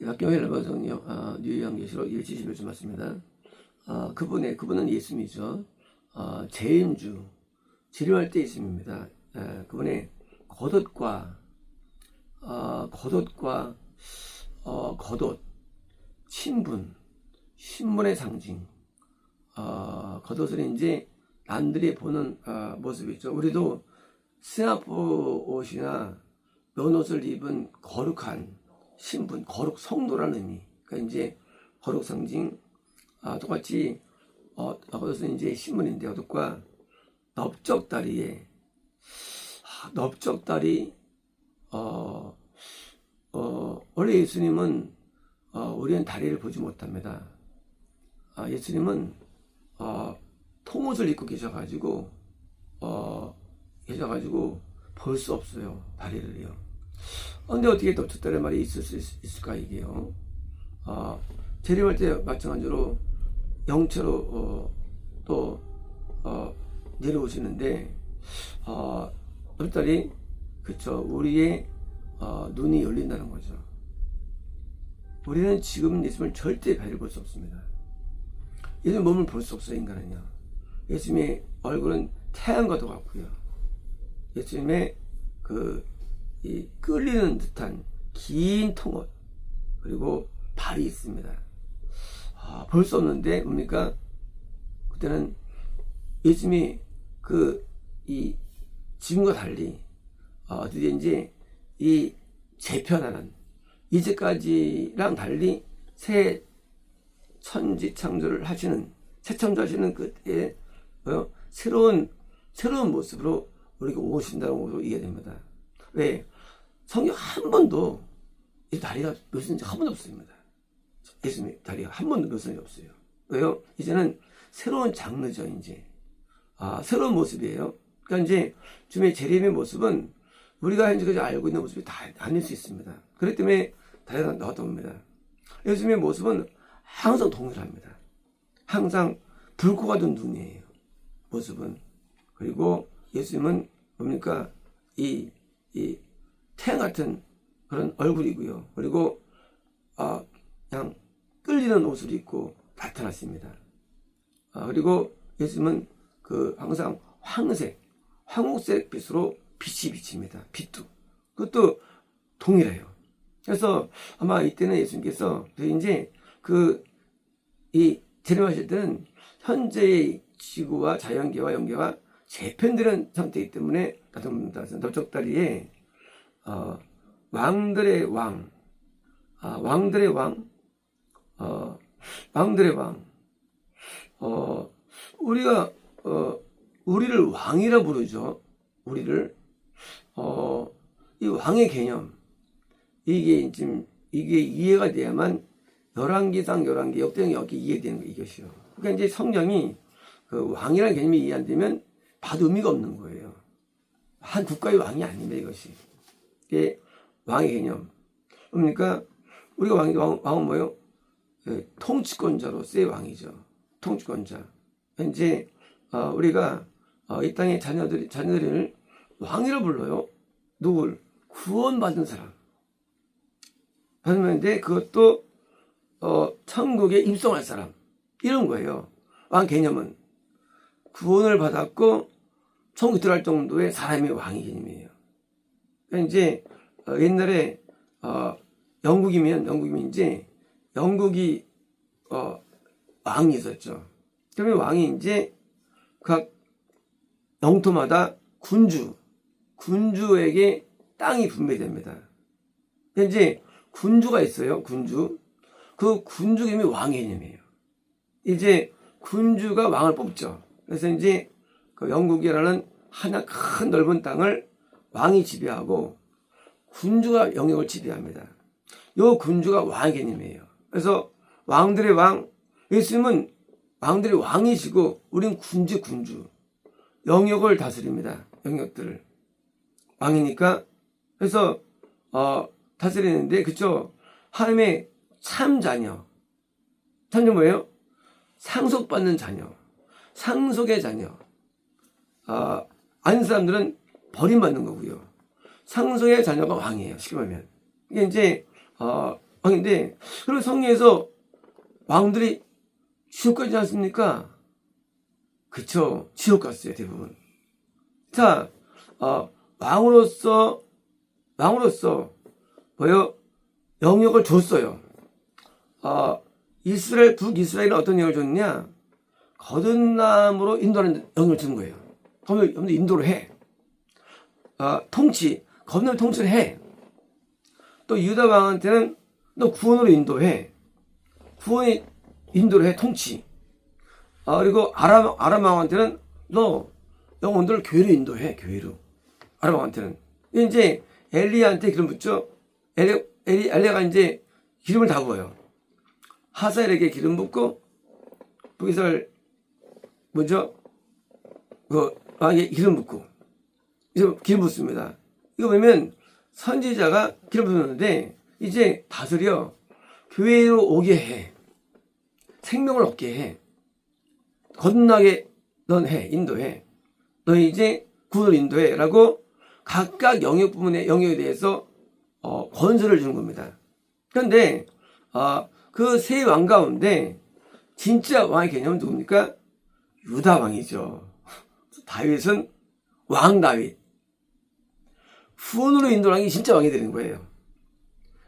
박경일 박성령 뉴요한계시록 171주 맞습니다. 그분은 예수님이죠. 재임주, 재림할 때 예수님입니다. 그분의 겉옷과 겉옷, 신분의 상징. 겉옷은 이제 남들이 보는 모습이죠. 우리도 스나프 옷이나 면옷을 입은 거룩한 신분, 거룩 성도라는 의미. 그러니까 이제 거룩 상징. 똑같이 겉옷은 이제 신분인데, 겉옷과 넓적다리에 넓적다리. 원래 예수님은 우리는 다리를 보지 못합니다. 예수님은 통옷을 입고 계셔가지고 볼 수 없어요, 다리를요. 근데 어떻게 넓적다리 말이 있을 수 있을까, 이게요. 재림할 때 마찬가지로 영체로 또 내려오시는데, 넓적다리, 그쵸, 우리의 눈이 열린다는 거죠. 우리는 지금 예수님을 절대 다리를 볼 수 없습니다. 예수님 몸을 볼 수 없어요, 인간은요. 예수님의 얼굴은 태양과도 같고요. 예수님의 이 끌리는 듯한 긴 통옷, 그리고 발이 있습니다. 볼 수 없는데 뭡니까? 그때는 예수님이 이 지금과 달리 드디어 이제 이 재편하는, 이제까지랑 달리 새 천지 창조를 하시는, 새 창조하시는 그때의 새로운 모습으로 우리가 오신다는 것으로 이해됩니다. 왜? 성경 한 번도 이 다리가 묘사된 적 한 번도 없습니다. 예수님의 다리가 한 번도 묘사된 적 없어요. 왜요? 이제는 새로운 장르죠, 이제. 새로운 모습이에요. 그러니까 이제 주님의 재림의 모습은 우리가 현재까지 알고 있는 모습이 다 아닐 수 있습니다. 그렇기 때문에 다리가 나왔답니다. 예수님의 모습은 항상 동일합니다. 항상 붉고 같은 눈이에요, 모습은. 그리고 예수님은 뭡니까? 이 태양 같은 그런 얼굴이고요. 그리고 그냥 끌리는 옷을 입고 나타났습니다. 그리고 예수님은 항상 황흑색 빛으로 빛이 비칩니다. 빛도. 그것도 동일해요. 그래서 아마 이때는 예수님께서 이제 이 재림하실 때는 현재의 지구와 자연계와 영계와 재편되는 상태이기 때문에 나타납니다. 넓적다리에 왕들의 왕, 우리가 우리를 왕이라 부르죠. 우리를 이 왕의 개념, 이게 이해가 돼야만 열왕기상, 역대상 여기 이해되는 거, 이것이요. 그러니까 이제 성경이 왕이라는 개념이 이해 안 되면 봐도 의미가 없는 거예요. 한 국가의 왕이 아닙니다, 이것이. 이게 왕의 개념. 그러니까 우리가 왕은 뭐예요? 통치권자로서의 왕이죠. 통치권자. 이제 우리가 이 땅의 자녀들을 왕이라 불러요. 누굴? 구원받은 사람. 그런데 그것도 천국에 입성할 사람, 이런 거예요. 왕 개념은 구원을 받았고 천국 들어갈 정도의 사람이 왕의 개념이에요. 그러니까 이제 옛날에 영국이면 이제 영국이 왕이 있었죠. 그러면 왕이 이제 각 영토마다 군주에게 땅이 분배됩니다. 이제 군주가 있어요. 군주. 그 군주 개념이 왕의 개념이에요. 이제 군주가 왕을 뽑죠. 그래서 이제 영국이라는 하나 큰 넓은 땅을 왕이 지배하고 군주가 영역을 지배합니다. 요 군주가 왕의 개념이에요. 그래서 왕들의 왕, 예수님은 왕들의 왕이시고 우린 군주. 영역을 다스립니다. 영역들을. 왕이니까. 그래서 다스리는데, 그쵸? 하나님의 참 자녀. 참자 뭐예요? 상속받는 자녀. 상속의 자녀. 아닌 사람들은 버림받는 거고요. 상속의 자녀가 왕이에요, 쉽게 말하면. 이게 이제 왕인데, 그리고 성경에서 왕들이 지옥 가지 않습니까? 그쵸. 지옥 갔어요, 대부분. 자, 왕으로서, 뭐요? 영역을 줬어요. 북이스라엘은 어떤 영역을 줬냐? 거듭남으로 인도하는 영역을 주는 거예요. 거듭남 인도를 해. 거듭남 통치를 해. 또 유다 왕한테는 너 구원으로 인도해. 구원이 인도를 해, 통치. 그리고 아람 왕한테는 너 영혼들을 교회로 인도해, 교회로. 아람 왕한테는. 이제 엘리야한테 기름 붓죠. 엘리야가 이제 기름을 다 부어요. 하사엘에게 기름 붓고, 북이스라엘, 왕에게 기름 붓고, 이제 기름 붓습니다. 이거 보면 선지자가 기름 붓는데, 이제 다스려 교회로 오게 해. 생명을 얻게 해. 거듭나게 넌 해. 인도해. 너 이제 구원을 인도해. 라고 각각 영역에 대해서 권세를 주는 겁니다. 그런데 그 세 왕 가운데 진짜 왕의 개념은 누굽니까? 유다 왕이죠. 다윗은 왕 다윗. 후원으로 인도하는 게 진짜 왕이 되는 거예요.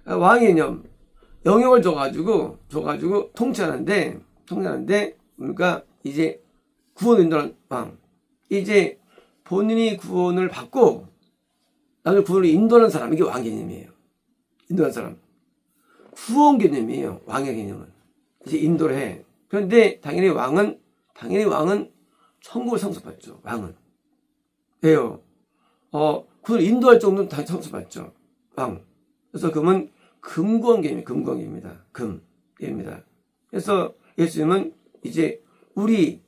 왕의 개념, 영역을 줘가지고 통치하는데, 그러니까 이제 구원을 인도하는 왕. 이제 본인이 구원을 받고, 나를 구원을 인도하는 사람, 이게 왕 개념이에요. 인도하는 사람. 후원 개념이에요. 왕의 개념은. 이제 인도를 해. 그런데 당연히 왕은 천국을 상속받죠. 왕은. 왜요? 구원을 인도할 정도는 다 상속받죠. 왕. 그래서 금은 금권 개념입니다. 금입니다. 그래서 예수님은 이제 우리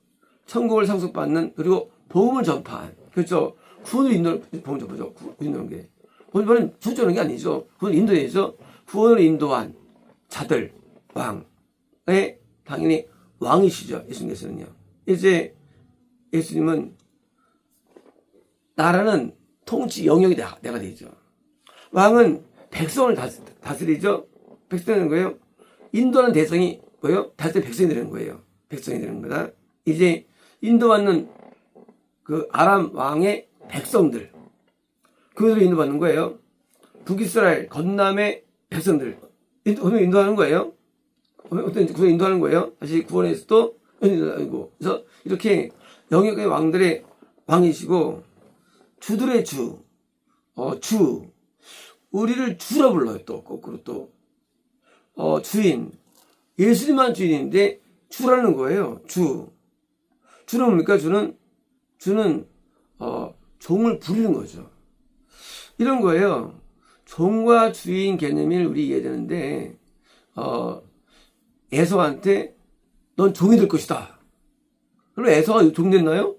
천국을 상속받는, 그리고 복음을 전파한, 그렇죠. 구원을 인도하는, 복음을 전파죠. 인도하는 게. 구원을 주저하는 게 아니죠. 구원을 인도해야죠. 구원을 인도한 자들, 왕의 당연히 왕이시죠. 예수님께서는요. 이제 예수님은 나라는 통치 영역이 내가 되죠. 왕은 백성을 다스리죠. 백성이 되는 거예요. 인도하는 대상이 뭐예요? 다스리는 백성이 되는 거예요. 백성이 되는 거다. 이제 인도받는 그 아람 왕의 백성들, 그들을 인도받는 거예요. 북이스라엘 건남의 백성들 인도하는 거예요. 어떤 구원 인도하는 거예요. 다시 구원에서도 인도하고. 그래서 이렇게 영역의 왕들의 왕이시고, 주들의 주, 우리를 주라 불러요. 또 거꾸로 또 주인, 예수님만 주인인데 주라는 거예요. 주는 뭡니까? 주는 종을 부리는 거죠. 이런 거예요. 종과 주인 개념을 우리 이해해야 되는데, 에서한테 넌 종이 될 것이다. 그럼 에서가 종 됐나요?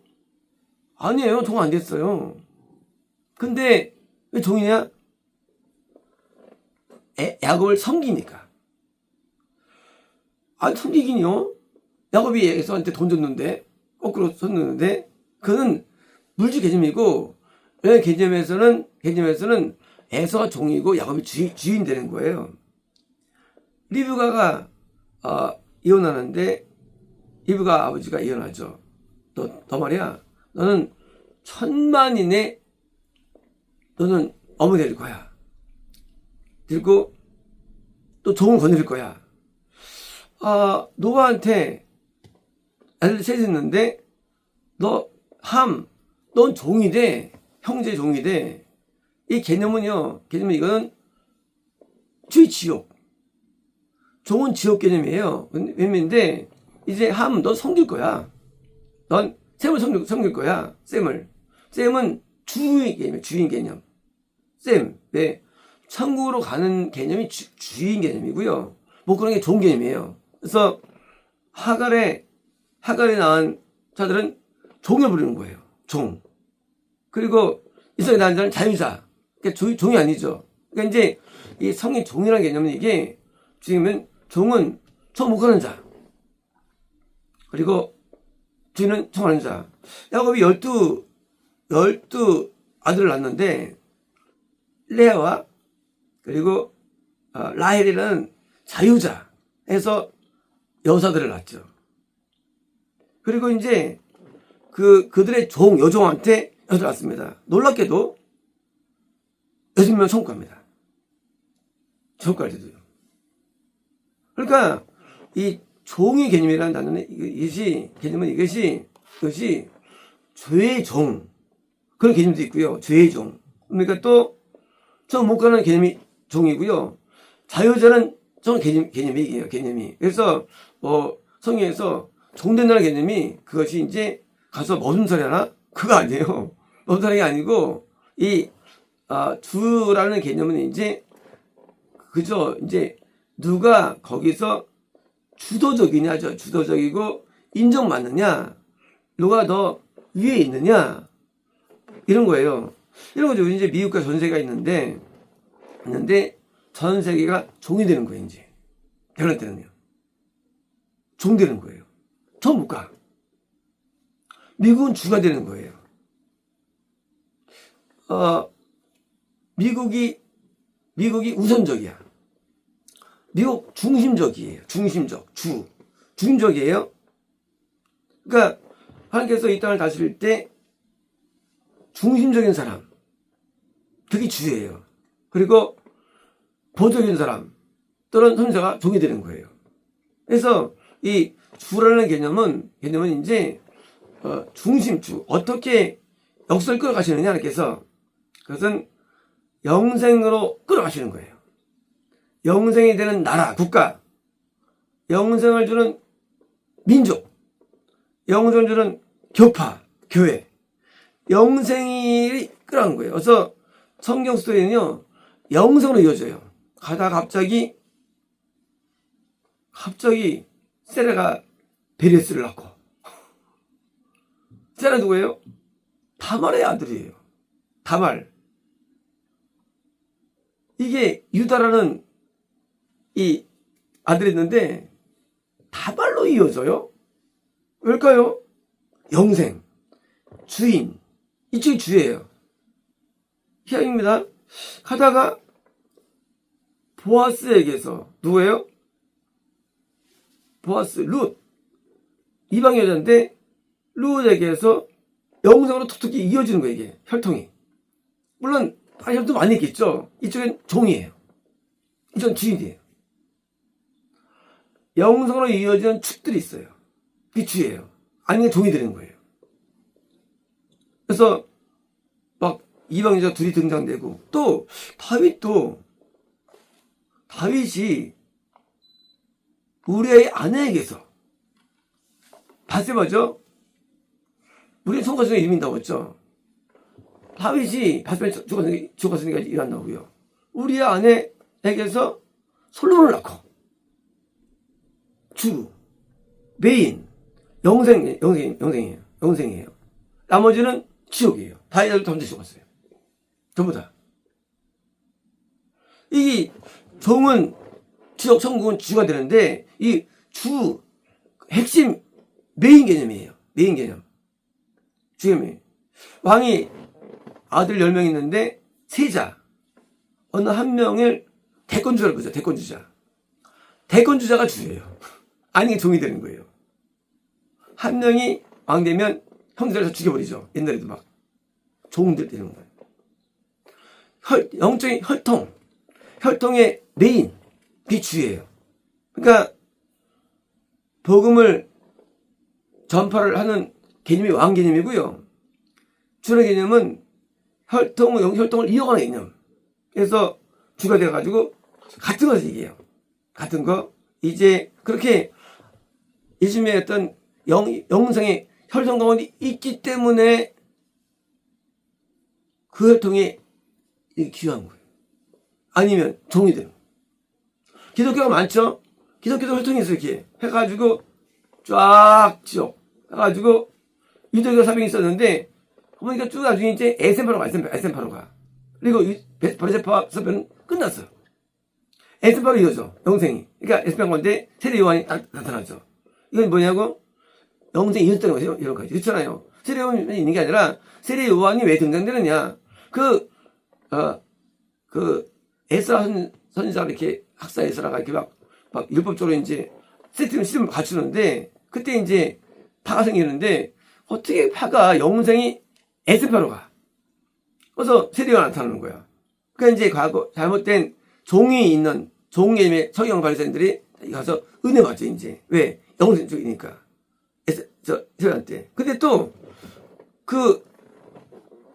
아니에요. 종 안 됐어요. 근데 왜 종이냐? 야곱을 섬기니까. 섬기긴요. 야곱이 에서한테 돈 줬는데, 거꾸로 줬는데, 그는 물질 개념이고, 개념에서는 에서가 종이고 야곱이 주인 되는 거예요. 리브가가 이혼하는데, 리브가 아버지가 이혼하죠. 너 말이야, 너는 1000만인의 너는 어머니 될 거야. 그리고 또 종을 거느릴 거야. 노아한테 아들 셋이 있는데, 넌 종이 돼. 형제 종이 돼. 이 개념은 이거는 지옥. 종은 지옥 개념이에요. 왜냐면 이제 넌 섬길 거야. 넌 셈을 섬길 거야. 셈은 주인 개념. 네. 천국으로 가는 개념이 주인 개념이고요. 뭐 그런 게 종 개념이에요. 그래서 하갈에 낳은 자들은 종을 부르는 거예요. 종. 그리고 이삭에 낳은 자는 자유자. 그러니까 종이 아니죠. 그러니까 이제 이 성의 종이라는 개념은 이게 지금은 종은 총 못 가는 자. 그리고 주인은 총하는 자. 야곱이 12 아들을 낳았는데, 레아와 그리고 라헬이라는 자유자 해서 여사들을 낳죠. 그리고 이제 그들의 여종한테 여자를 낳습니다. 놀랍게도 6명 천국갑니다. 천국갈 때도요. 그러니까 이 종의 개념이라는 단어는 이것이 죄의 종, 그런 개념도 있고요. 죄의 종. 그러니까 또 저 못 가는 개념이 종이고요. 자유자는 좀 개념이에요. 개념이. 그래서 성경에서 종된다는 개념이 그것이 이제 가서 머슴살이 하나? 그거 아니에요. 머슴살이 아니고 주라는 개념은 이제 그죠. 이제 누가 거기서 주도적이냐죠. 주도적이고 인정받느냐, 누가 더 위에 있느냐, 이런 거예요. 이런 거죠. 이제 미국과 전 세계가 있는데 전 세계가 종이 되는 거예요. 이제 결혼 때는요. 종 되는 거예요. 저 못 가. 미국은 주가 되는 거예요. 미국이 우선적이야. 미국 중심적이에요. 중심적이에요. 그러니까 하나님께서 이 땅을 다스릴 때 중심적인 사람, 그게 주예요. 그리고 보조적인 사람 또는 선지자가 종이 되는 거예요. 그래서 이 주라는 개념은 이제 중심주, 어떻게 역사를 끌어가시느냐 하나님께서, 그것은 영생으로 끌어가시는 거예요. 영생이 되는 나라, 국가, 영생을 주는 민족, 영생을 주는 교파, 교회, 영생이 끌어가는 거예요. 그래서 성경 스토리는요, 영생으로 이어져요. 가다가 갑자기 세라가 베레스를 낳고, 세라 누구예요? 다말의 아들이에요. 다말. 이게 유다라는 이 아들이 있는데 다말로 이어져요. 왜일까요? 영생, 주인, 이쪽이 주예요. 희한입니다. 가다가 보아스에게서, 누구예요? 보아스, 룻, 이방 여자인데 룻에게서 영생으로 톡톡히 이어지는 거예요. 이게 혈통이. 물론 혈통 많이 있겠죠. 이쪽엔 종이에요. 이쪽은 주인이에요. 영생으로 이어지는 축들이 있어요. 그게 주예요. 아니면 종이 되는 거예요. 그래서 막 이방 여자 둘이 등장되고, 또 다윗이 우리의 아내에게서, 바세바죠? 우리 성가 중에 이름이 나왔죠. 다윗이 바세바 죽었으니까 이란 나오고요. 우리의 아내에게서 솔로몬을 낳고, 주, 메인, 영생이에요. 나머지는 지옥이에요. 다윗을 던져 죽었어요. 전부 다. 이 종은 지옥, 천국은 주가 되는데, 이 주 핵심 메인 개념이에요. 메인 개념. 주개념이에요. 왕이 아들 10명 있는데 세자, 어느 한 명을 대권주자를 보죠. 대권주자가 주예요. 아니 종이 되는 거예요. 한 명이 왕 되면 형제를 다 죽여버리죠. 옛날에도 막 종들 되는 거예요. 영적인 혈통의 메인, 그게 주예요. 그러니까 복음을 전파를 하는 개념이 왕 개념이고요. 주의 개념은 혈통을 이어가는 개념. 그래서 주가 돼가지고 같은 것을 얘기해요. 같은 거. 이제 그렇게 예수님의 어떤 영생의 혈통 가운데 있기 때문에 그 혈통이 귀한 거예요. 아니면 종이 되는 거예요. 기독교가 많죠? 기독교도 혈통이 있어요. 이렇게 해가지고 쫙 지역 해가지고 유대교 사병이 있었는데 보니까 쭉 나중에 이제 에센파로가 그리고 바리새파 사병은 끝났어요. 에센파로 이어져 영생이. 그러니까 에센파 건데 세례 요한이 나타나죠. 이건 뭐냐고? 영생이 이어졌다는 거죠. 이런 거지. 그렇잖아요. 세례 요한이 있는 게 아니라 세례 요한이 왜 등장되느냐? 에스라 선지자가 이렇게 학사 에스라가 이렇게 막 막 율법적으로 이제 시스템을 갖추는데 그때 이제 파가 생기는데 어떻게 파가 영생이 S파로 가. 그래서 세대가 나타나는 거야. 그러니까 이제 과거 잘못된 종이 있는 종개념의 성경 바리새인들이 가서 은혜 받죠 이제. 왜? 영생 쪽이니까. 세대한테. 근데 또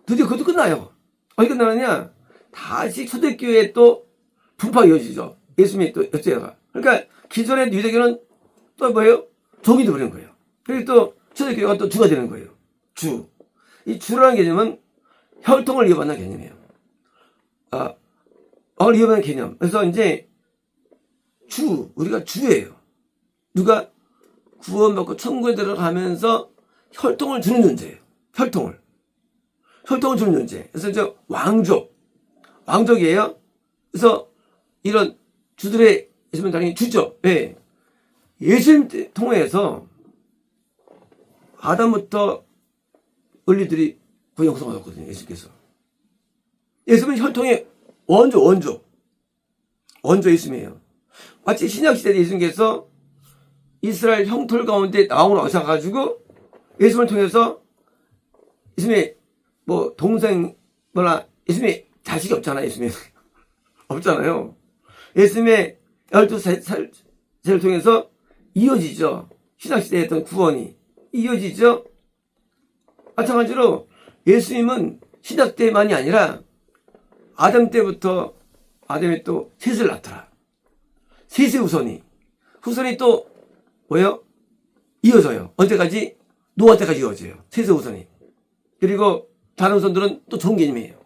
드디어 그것도 끝나요. 어디 끝나느냐? 다시 초대교회에 또 분파가 이어지죠. 예수님이 또 역사가. 그러니까 기존의 유대교는 또 뭐예요? 종이 되어버리는 거예요. 그리고 또 초대교회가 또 주가 되는 거예요. 주. 이 주라는 개념은 혈통을 이어받는 개념이에요. 이어받는 개념. 그래서 이제 우리가 주예요. 누가 구원받고 천국에 들어가면서 혈통을 주는 존재예요. 혈통을 주는 존재. 그래서 이제 왕족이에요. 그래서 이런 주들의 예수님 당연히 주죠. 왜? 예수님 통해서 아담부터 원리들이 거의 형성하셨거든요. 예수님께서. 예수님은 혈통의 원조 예수님이에요. 마치 신약시대 예수님께서 이스라엘 형털 가운데 나오는 오셔가지고 예수님을 통해서 예수님의 예수님의 자식이 없잖아요. 예수님이 없잖아요. 예수님의 12세를 통해서 이어지죠. 신약시대에 했던 구원이 이어지죠. 마찬가지로 예수님은 신약 때만이 아니라 아담 때부터 아담이 또 셋을 낳더라. 셋의 후손이 또 뭐예요? 이어져요. 언제까지? 노아 때까지 이어져요. 셋의 후손이. 그리고 다른 후손들은 또 좋은 개념이에요.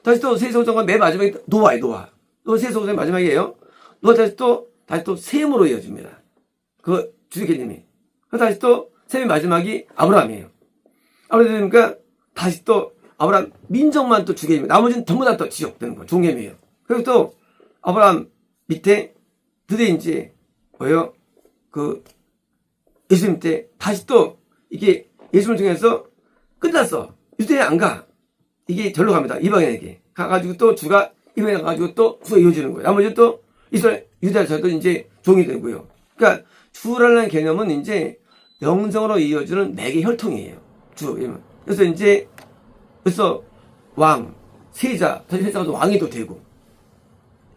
다시 또 셋의 후손과 맨 마지막에 노아예요. 또 셋의 후손이 마지막이에요. 노아 다시 또 셈으로 이어집니다. 그 주의 개념이. 다시 또 셈의 마지막이 아브라함이에요. 아브라함이니까 다시 또 아브라함 민족만 또 주개념이에요. 나머지는 전부 다 또 지역되는 거예요. 종개념이에요. 그리고 또 아브라함 밑에 드디어 이제 뭐예요? 예수님 때 다시 또 이게 예수님을 통해서 끝났어. 유대에 안 가. 이게 절로 갑니다. 이방인에게 가가지고 또 주가 이방인에 가가지고 또 주가 이어지는 거예요. 나머지 또 이스라엘 유대에서도 이제 종이 되고요. 그러니까 주라는 개념은 이제 영성으로 이어지는 매개 혈통이에요. 그래서 이제 왕, 세자, 다시 세자가 왕이 또 되고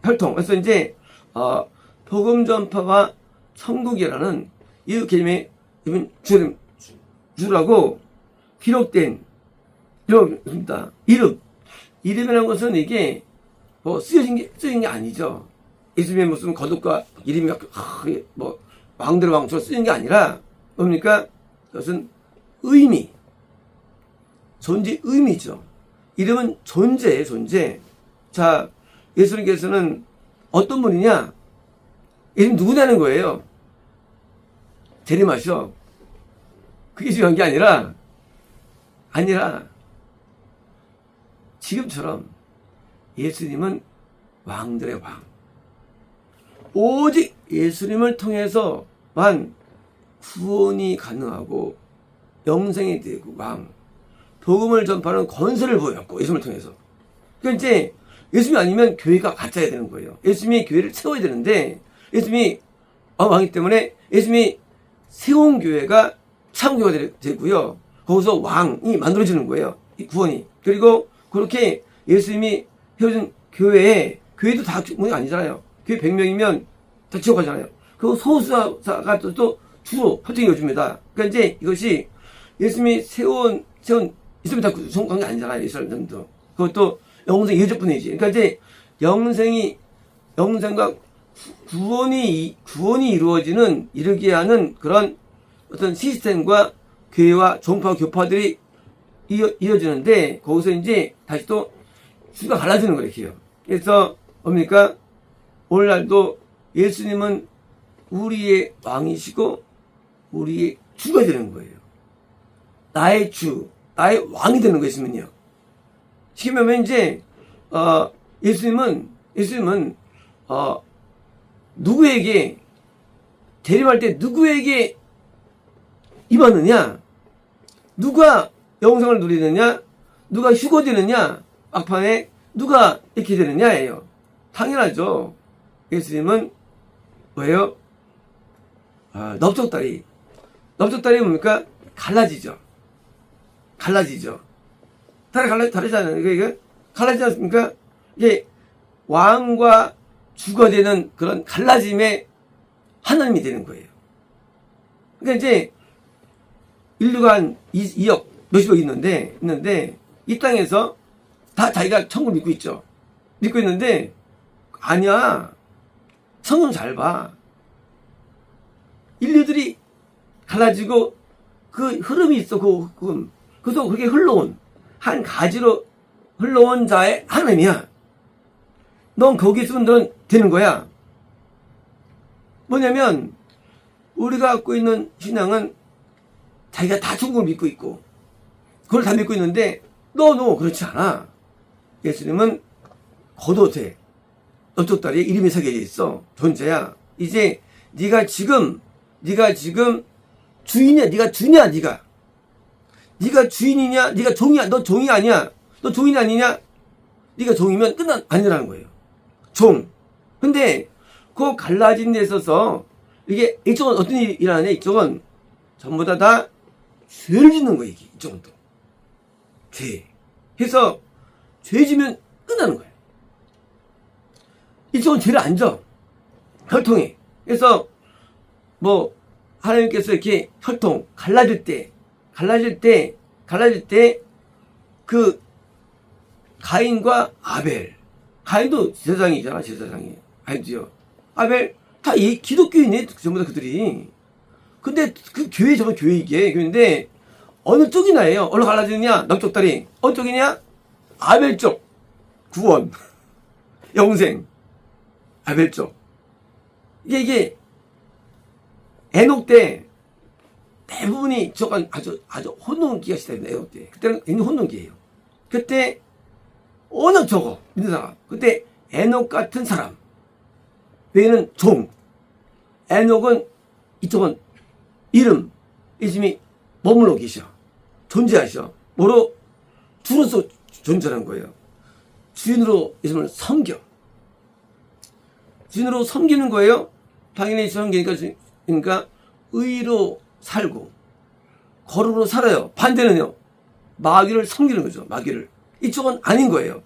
혈통. 그래서 이제 복음 전파와 천국이라는 이 개념의 주라고 기록된 이름입니다. 이름이라는 것은 이게 쓰여진 게 아니죠. 예수님의 무슨 거듭과 이름이 왕들의 왕처럼 쓰여진 게 아니라 뭡니까? 그것은 존재 의미죠. 이름은 존재예요, 존재. 자, 예수님께서는 어떤 분이냐? 예수님 누구냐는 거예요. 재림하셔. 그게 중요한 게 아니라 지금처럼 예수님은 왕들의 왕. 오직 예수님을 통해서만 구원이 가능하고 영생이 되고 왕. 복음을 전파하는 권세를 보였고 예수님을 통해서. 그러니까 이제 예수님이 아니면 교회가 가짜야 되는 거예요. 예수님이 교회를 세워야 되는데 예수님이 왕이기 때문에 예수님이 세운 교회가 참교회가 되고요. 거기서 왕이 만들어지는 거예요. 이 구원이. 그리고 그렇게 예수님이 세워준 교회도 다 문이 아니잖아요. 교회 100명이면 다 지옥 가잖아요. 그 소수자가 또 주로 활동이 이어집니다. 그러니까 이제 이것이 예수님이 세운 예수님이 다 성공한 게 아니잖아요. 이스라엘들도. 그것도 영생 예적 뿐이지. 그러니까 이제 영생과 구원이 이루게 하는 그런 어떤 시스템과 교회와 종파 교파들이 이어지는데 거기서 이제 다시 또 수가 갈라지는 거예요. 그래서 뭡니까? 오늘날도 예수님은 우리의 왕이시고 우리의 주가 되는 거예요. 나의 주, 나의 왕이 되는 거예요. 예수님은요. 쉽게 말하면 이제 예수님은 누구에게 재림할 때 누구에게 임하느냐, 누가 영생을 누리느냐, 누가 휴거되느냐, 막판에 누가 이렇게 되느냐예요. 당연하죠. 예수님은 뭐예요? 넓적다리. 넓적다리 뭡니까? 갈라지죠. 갈라지죠. 다르잖아요. 이게 갈라지지 않습니까? 이게 왕과 주가 되는 그런 갈라짐의 하나님이 되는 거예요. 그러니까 이제 인류가 한 2억 몇십억 있는데 이 땅에서 다 자기가 천국을 믿고 있죠. 믿고 있는데 아니야. 성경 잘 봐. 인류들이 갈라지고 그 흐름이 있어. 그래서 그렇게 흘러온 한 가지로 흘러온 자의 하나님이야. 넌 거기 있으면 넌 되는 거야. 뭐냐면 우리가 갖고 있는 신앙은 자기가 다 천국을 믿고 있고 그걸 다 믿고 있는데 너 그렇지 않아. 예수님은 겉옷에 넓적다리에 이름이 새겨져 있어. 존재야. 이제 네가 지금 주인이야. 네가 주냐. 네가 주인이냐. 네가 종이야. 너 종이 아니야. 너 종이 아니냐. 네가 종이면 아니라는 거예요. 종. 근데 그 갈라진 데 있어서 이게 이쪽은 어떤 일이 일어나냐. 이쪽은 전부 다 죄를 짓는 거예요. 이쪽은 또 죄. 그래서 죄 지면 끝나는 거예요. 이쪽은 죄를 안 져. 혈통이. 그래서 뭐 하나님께서 이렇게 혈통 갈라질 때 그 가인과 아벨. 가인도 제사장이잖아. 제사장이. 아니죠. 아벨 다 이 기독교인이 전부 다 그들이. 근데 그 교회 정말 교회이게 교회인데 어느 쪽이나예요. 어느 갈라지느냐? 넓적다리. 어느 쪽이냐? 아벨 쪽. 구원. 영생. 아벨 쪽. 이게 에녹 때 대부분이 저건 아주 혼돈기가 시대입니다. 에녹 때. 그때는 굉장히 혼돈기예요. 그때 워낙 적어. 믿는 사람. 그때 에녹 같은 사람. 외에는 종. 에녹은 이쪽은 이름. 이름이 머물러 계셔. 존재하셔. 뭐로? 주로서 존재하는 거예요. 주인으로 예수님을 섬겨. 주인으로 섬기는 거예요. 당연히 섬기니까 의로 살고 거룩으로 살아요. 반대는요. 마귀를 섬기는 거죠. 마귀를. 이쪽은 아닌 거예요.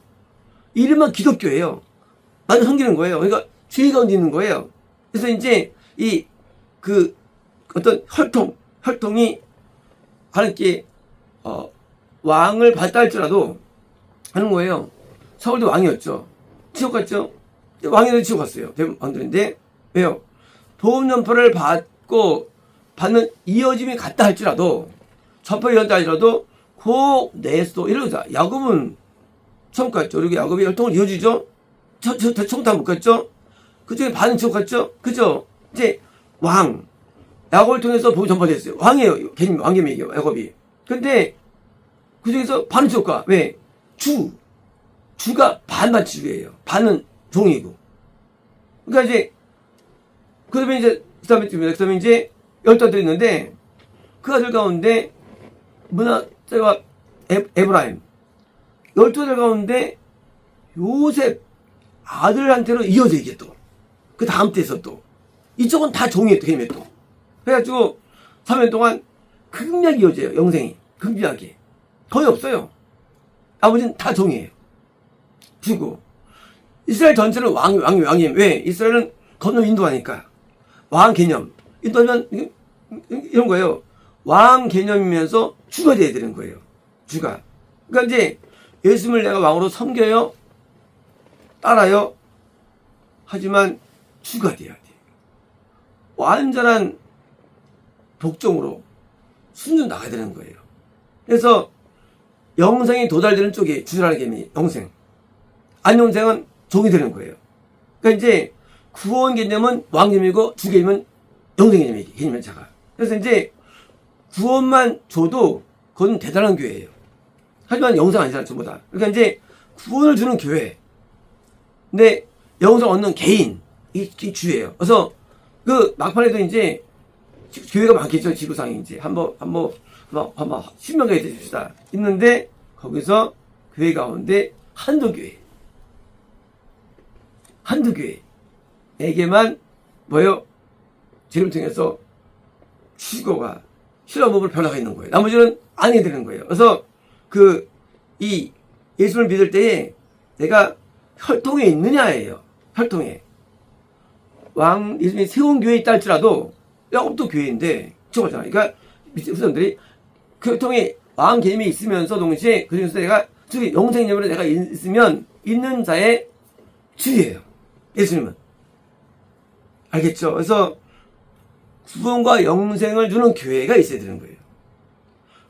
이름만 기독교예요. 마귀를 섬기는 거예요. 그러니까 죄 가운데 있는 거예요. 그래서 이제 어떤 혈통이 하나님께 왕을 받다 할지라도 하는 거예요. 사울도 왕이었죠. 지옥 갔죠. 왕이라도 지옥 갔어요. 왕들인데 왜요? 보험연포를 받는 이어짐이 같다 할지라도 전파 이런다 할지라도 그 내에서도 이러자. 야곱은 처음 갔죠. 그리고 야곱이 혈통을 이어지죠. 대충 다 못 갔죠. 그중에 반은 지옥 갔죠. 그죠? 이제 왕 야곱을 통해서 복이 전파됐어요. 왕이에요. 왕개미예요. 야곱이. 근데 그중에서 반은 지옥 가. 왜? 주가 반만 주예요. 반은 종이고. 그러니까 이제 그다음에 이제 12아들이 있는데 그 아들 가운데 문하세와 에브라임 12아들 가운데 요셉 아들한테로 이어져 이게 또 그 다음 때에서 또 이쪽은 다 종이에요. 개념에 또 그래가지고 3년 동안 극명하게 이어져요. 영생이 극명하게 거의 없어요. 아버지는 다 종이에요. 주고 이스라엘 전체는 왕이에요. 왜? 이스라엘은 건너 인도하니까 왕 개념 인도하면 이런 거예요. 왕 개념이면서 주가 돼야 되는 거예요. 주가. 그러니까 이제 예수님을 내가 왕으로 섬겨요. 따라요. 하지만 주가 돼야 돼. 완전한 독종으로 순전 나가야 되는 거예요. 그래서 영생이 도달되는 쪽이 주라는 개념이 영생. 안영생은 종이 되는 거예요. 그러니까 이제 구원 개념은 왕 개념이고 주 개념은 영생 개념이 작아. 그래서 이제 구원만 줘도 그건 대단한 교회예요. 하지만 영생 아니잖아 전부 다. 그러니까 이제 구원을 주는 교회. 근데 영생 얻는 개인 이 주예요. 그래서 그 막판에도 이제 교회가 많겠죠. 지구상에 이제 한번 10명 가게 되십시다. 있는데 거기서 교회 가운데 한두 교회에게만 뭐예요? 죄를 통해서 휴거가 실험법을 변화가 있는 거예요. 나머지는 아니게 되는 거예요. 그래서 이 예수를 믿을 때에 내가 혈통에 있느냐예요. 혈통에. 예수님이 세운 교회에 있다 할지라도 야곱도 교회인데 저거잖아요. 그러니까 후손들이 그 혈통에 왕 개념이 있으면서 동시에 그 중에서 내가 영생념으로 내가 있으면 있는 자의 주예요. 예수님은. 알겠죠? 그래서 구원과 영생을 주는 교회가 있어야 되는 거예요.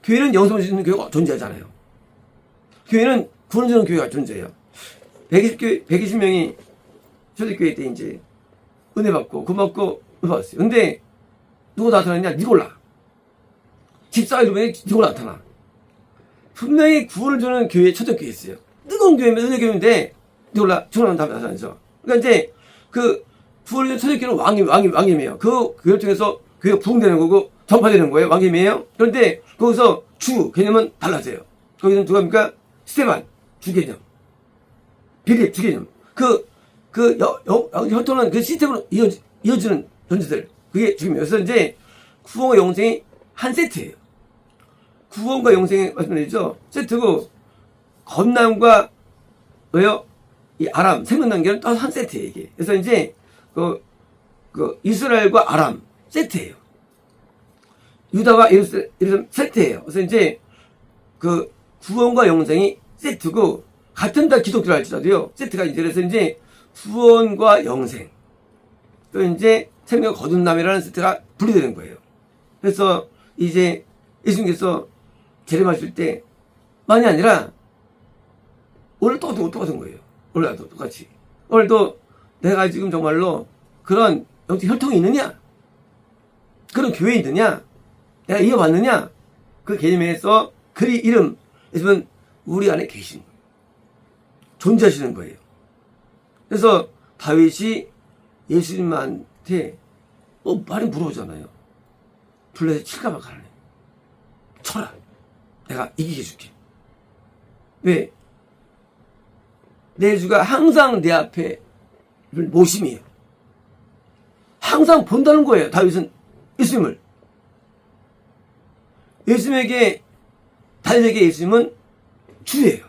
교회는 영생을 주는 교회가 존재하잖아요. 교회는 구원을 주는 교회가 존재해요. 120명이 초대교회 때 이제 은혜 받고 구원 받고 은혜 받았어요. 근데 누가 나타났냐? 니골라. 집사 이름에 니골라 나타나. 분명히 구원을 주는 교회 초대교회 있어요. 뜨거운 교회면 은혜 교회인데 니골라 중요한 다음에 나타나죠. 그러니까 이제 구원을 주는 초대교회는 왕임이에요. 그 교회 통해서 교회가 부흥되는 거고 전파되는 거예요. 왕임이에요. 그런데 거기서 주 개념은 달라져요. 거기는 누가입니까? 스테반 주 개념. 빌립 주 개념. 혈통은 그 시스템으로 이어지는 존재들. 그게 주입니다. 그래서 이제 구원과 영생이 한 세트예요. 구원과 영생이 말씀드리죠. 세트고 건남과 이 아람 생명 단계는 또 한 세트예요. 이게. 그래서 이제 이스라엘과 아람 세트예요. 유다와 예루살렘 세트예요. 그래서 이제 구원과 영생이 세트고 같은 다 기독교를 할지라도요. 세트가 이제 그래서 이제 구원과 영생 또 이제 생명 거듭남이라는 세트가 분리되는 거예요. 그래서 이제 예수님께서 재림하실 때 만이 아니라 오늘 똑같은 거예요. 오늘도 똑같이. 오늘도 내가 지금 정말로 그런 영적 혈통이 있느냐? 그런 교회에 있느냐? 내가 이어받느냐? 그 개념에서 그리 이름 예수님은 우리 안에 계신 거예요. 존재하시는 거예요. 그래서 다윗이 예수님한테 많이 물어보잖아요. 블레셋 칠까봐 가라네. 쳐라. 내가 이기게 해줄게. 왜? 내 주가 항상 내 앞에 모심이에요. 항상 본다는 거예요. 다윗은 예수님을. 다윗에게 예수님은 주예요.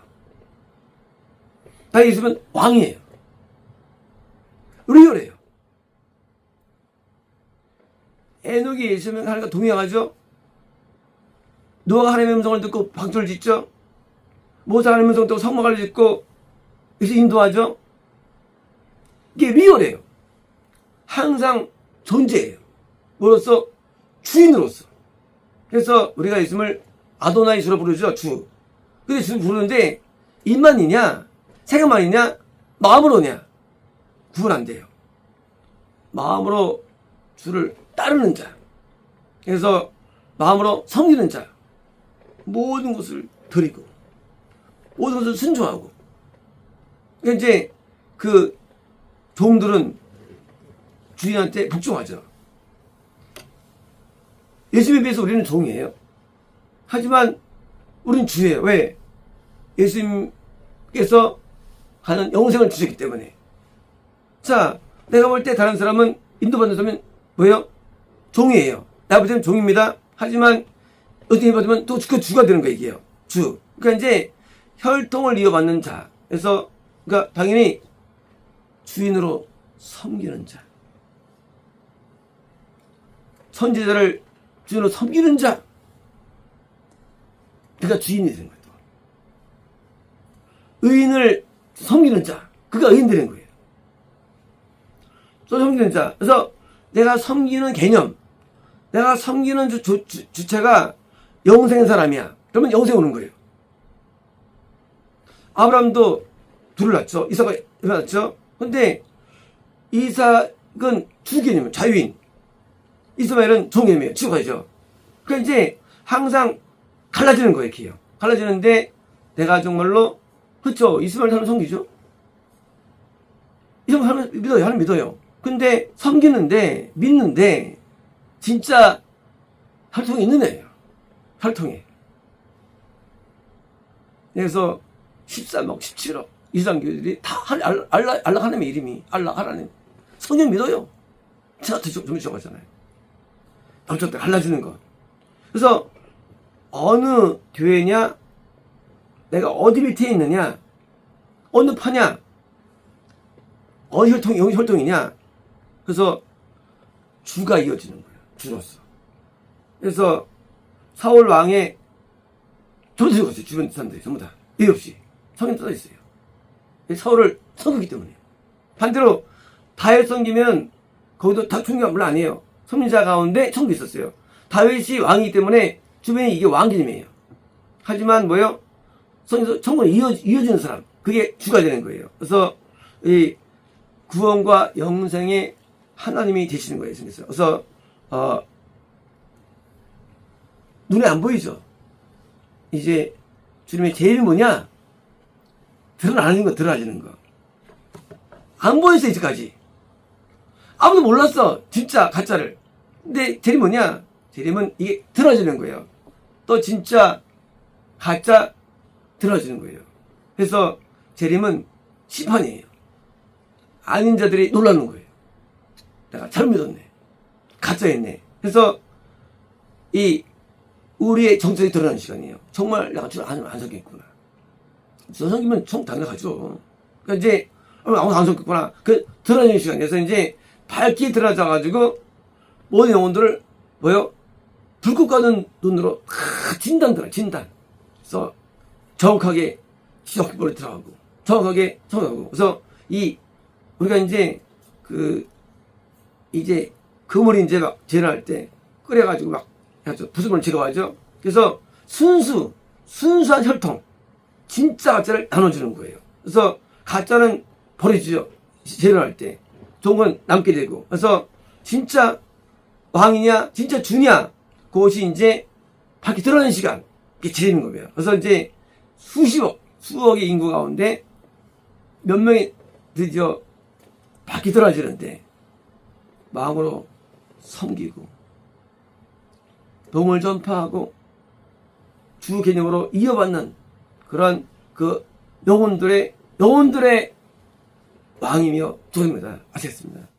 다윗 예수님은 왕이에요. 리얼해요. 에녹이 예수님과 하나님과 동행하죠. 노아가 하나님의 음성을 듣고 방주를 짓죠. 모세가 하나님의 음성을 듣고 성막을 짓고 그래서 인도하죠. 이게 리얼해요. 항상 존재해요. 뭐로서? 주인으로서. 그래서 우리가 예수님을 아도나이 주로 부르죠. 주. 근데 주 부르는데 입만이냐 생각만이냐 마음으로냐 구분 안 돼요. 마음으로 주를 따르는 자. 그래서 마음으로 섬기는 자. 모든 것을 드리고 모든 것을 순종하고. 그러니까 이제 종들은 주인한테 복종하죠. 예수님에 비해서 우리는 종이에요. 하지만 우리는 주예요. 왜? 예수님께서 가는 영생을 주셨기 때문에. 자, 내가 볼 때 다른 사람은 인도받는 사람은 뭐예요? 종이에요. 내가 볼 때는 종입니다. 하지만 어떻게 받으면 또 그 주가 되는 거예요. 이게요. 주. 그러니까 이제 혈통을 이어받는 자. 그래서 그러니까 당연히 주인으로 섬기는 자. 선지자를 주인으로 섬기는 자. 그가 주인이 되는 거예요. 의인을 섬기는 자. 그가 의인 되는 거예요. 또 섬기는 자. 그래서 내가 섬기는 개념. 내가 섬기는 주체가 영생인 사람이야. 그러면 영생 오는 거예요. 아브라함도 둘을 낳죠. 이삭을 낳죠. 근데 이삭은 주 개념이에요. 자유인. 이스마엘은 종개념이에요. 지옥가죠. 그러니까 이제 항상 갈라지는 거예요. 이렇게요. 갈라지는데 내가 정말로 그렇죠. 이스마엘 하나님 섬기죠. 이스마엘 하나님 믿어요. 하나님 믿어요. 근데 섬기는데 믿는데 진짜 혈통이 있는 애예요. 혈통이. 그래서 13억, 17억 이스람 교회들이 다 알라 하나님의 이름이 알라 하나님. 성경 믿어요. 제가 좀 지적하잖아요. 남쪽 때 갈라지는 것. 그래서 어느 교회냐, 내가 어디 밑에 있느냐, 어느 파냐, 어느 혈통이냐. 그래서 주가 이어지는 거예요. 주로서. 그래서 사울 왕의 저도 적었어요. 주변 사람들이 전부 다. 이유 없이. 성경 떠져 있어요. 사울을 섬기기 때문에. 반대로 다윗 섬기면 거기도 다 총기가 물론 아니에요. 선민자 가운데 청도 있었어요. 다윗이 왕이기 때문에 주변에 이게 왕 개념이에요. 하지만 뭐요? 청구는 이어지는 사람. 그게 주가 되는 거예요. 그래서 이 구원과 영생의 하나님이 되시는 거예요. 그래서 눈에 안 보이죠. 이제 주님의 제일 뭐냐? 드러나지는 거. 안 보였어 이제까지. 아무도 몰랐어 진짜 가짜를. 근데 재림 뭐냐? 재림은 이게 드러나지는 거예요. 또 진짜 가짜 드러나지는 거예요. 그래서 재림은 심판이에요. 아닌 자들이 놀라는 거예요. 내가 잘못 믿었네. 가짜였네. 그래서 이 우리의 정체성이 드러나는 시간이에요. 정말 내가 주를 안 섬겼구나. 저 섬기면 당연하죠. 그러니까 이제 아무도 안 섬겼구나. 그 드러나는 시간이에요. 그래서 이제 밝게 드러나져가지고 모든 영혼들을 뭐요? 불꽃 같은 눈으로 진단. 그래서 정확하게 지적벌에 들어가고 정확하게 성하고. 그래서 우리가 이제 이제 그물이 이제 막 재련할 때 끓여가지고 막 부수물을 제거하죠. 그래서 순수한 혈통, 진짜 가짜를 나눠주는 거예요. 그래서 가짜는 버려지죠. 재련할 때. 좋은 건 남게 되고. 그래서 진짜 왕이냐, 진짜 주냐, 그것이 이제 밝게 드러나는 시간. 이게 재림인 거예요. 그래서 이제 수억의 인구 가운데 몇 명이 드디어 밝게 드러나지는데 마음으로 섬기고 복음을 전파하고 주 개념으로 이어받는 그런 그 영혼들의 왕이며 주입니다. 아시겠습니다.